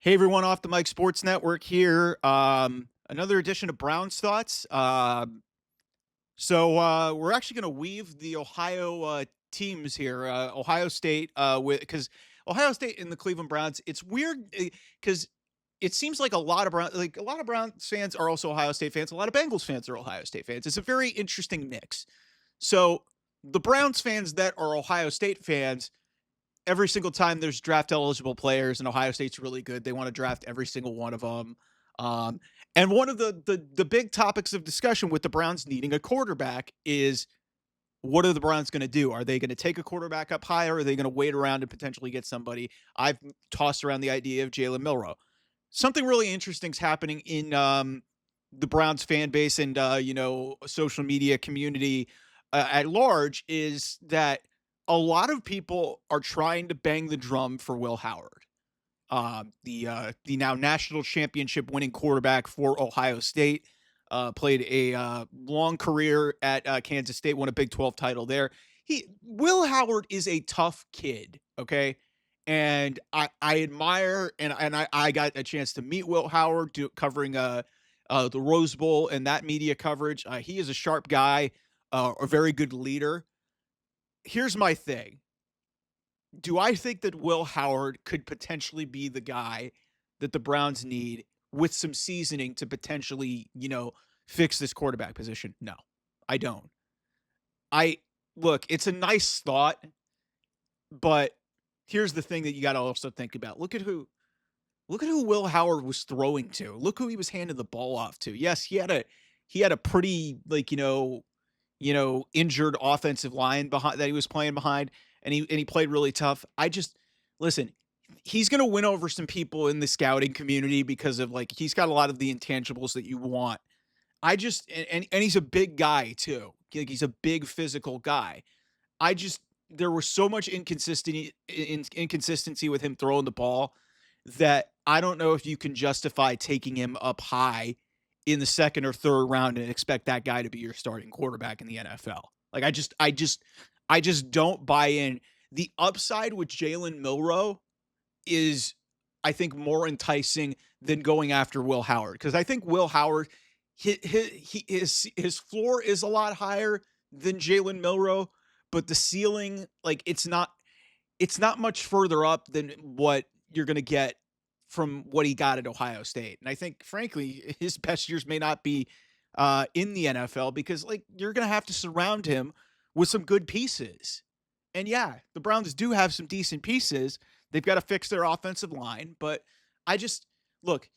Hey everyone, off the Mike Sports Network here. Another edition of Brown's Thoughts. We're actually going to weave the Ohio teams here. Ohio State, with because Ohio State and the Cleveland Browns. It's weird because it seems like a lot of Browns fans are also Ohio State fans. A lot of Bengals fans are Ohio State fans. It's a very interesting mix. So the Browns fans that are Ohio State fans, every single time there's draft eligible players and Ohio State's really good, they want to draft every single one of them. Um, and one of the big topics of discussion with the Browns needing a quarterback is, what are the Browns going to do? Are they going to take a quarterback up higher? Or are they going to wait around and potentially get somebody? I've tossed around the idea of Jalen Milrow. Something really interesting is happening in the Browns fan base and social media community at large, is that a lot of people are trying to bang the drum for Will Howard, the now national championship winning quarterback for Ohio State. Played a long career at Kansas State, won a Big 12 title there. Will Howard is a tough kid, okay? And I admire, and I got a chance to meet Will Howard covering the Rose Bowl and that media coverage. He is a sharp guy, a very good leader. Here's my thing. Do I think that Will Howard could potentially be the guy that the Browns need with some seasoning to potentially, fix this quarterback position? No, I don't. I Look, it's a nice thought, but here's the thing that you got to also think about. Look at who Will Howard was throwing to. Look who he was handing the ball off to. Yes, he had a pretty, injured offensive line behind that he was playing behind, and he played really tough. I just Listen, he's going to win over some people in the scouting community because of, like, he's got a lot of the intangibles that you want. I just and he's a big guy too. Like, he's a big physical guy. I just There was so much inconsistency with him throwing the ball that I don't know if you can justify taking him up high in the second or third round and expect that guy to be your starting quarterback in the NFL. Like, I just don't buy in. The upside with Jalen Milrow is, I think, more enticing than going after Will Howard, because I think Will Howard, his floor is a lot higher than Jalen Milrow, but the ceiling, like, it's not much further up than what you're going to get from what he got at Ohio State. And I think, frankly, his best years may not be in the NFL, because, like, you're going to have to surround him with some good pieces. And yeah, the Browns do have some decent pieces. They've got to fix their offensive line, but I just look,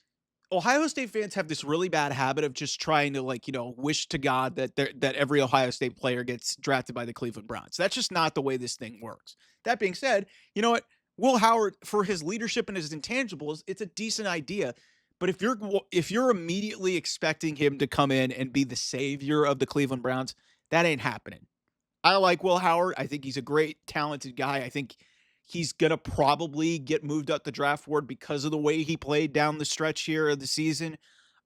Ohio State fans have this really bad habit of just trying to, like, wish to God that every Ohio State player gets drafted by the Cleveland Browns. That's just not the way this thing works. That being said, you know what? Will Howard, for his leadership and his intangibles, it's a decent idea. But if you're immediately expecting him to come in and be the savior of the Cleveland Browns, that ain't happening. I like Will Howard. I think he's a great, talented guy. I think he's gonna probably get moved up the draft board because of the way he played down the stretch here of the season.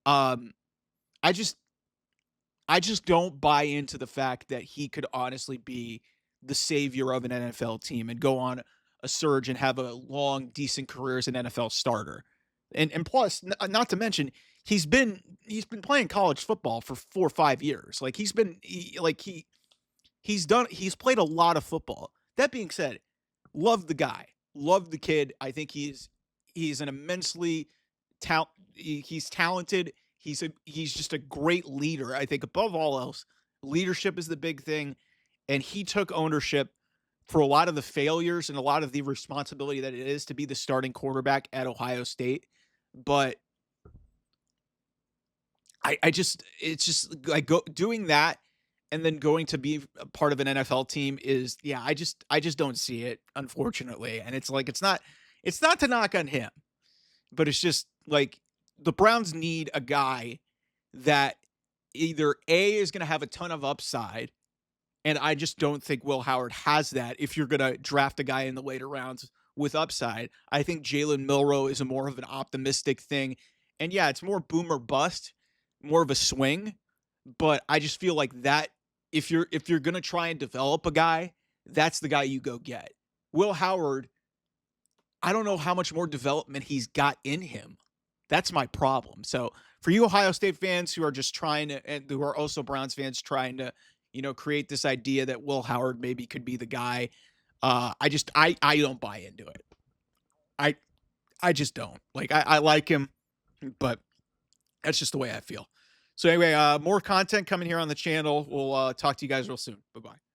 Um, I just I just don't buy into the fact that he could honestly be the savior of an NFL team and go on a surge and have a long, decent career as an NFL starter. And plus, not to mention, he's been playing college football for 4 or 5 years. Like, he's played a lot of football. That being said, love the guy, love the kid. I think he's an immensely he's talented. He's just a great leader. I think, above all else, leadership is the big thing, and he took ownership for a lot of the failures and a lot of the responsibility that it is to be the starting quarterback at Ohio State. But I just it's just like doing that and then going to be a part of an NFL team is, yeah, I just don't see it, unfortunately. And it's like, it's not to knock on him, but it's just like, the Browns need a guy that either A, is going to have a ton of upside, and I just don't think Will Howard has that. If you're going to draft a guy in the later rounds with upside, I think Jalen Milrow is a more of an optimistic thing. And yeah, it's more boom or bust, more of a swing. But I just feel like that, if you're going to try and develop a guy, that's the guy you go get. Will Howard, I don't know how much more development he's got in him. That's my problem. So for you Ohio State fans who are just trying to, and who are also Browns fans trying to, create this idea that Will Howard maybe could be the guy, I don't buy into it. I I just don't. Like I like him, but that's just the way I feel. So anyway, more content coming here on the channel. We'll talk to you guys real soon. Bye bye.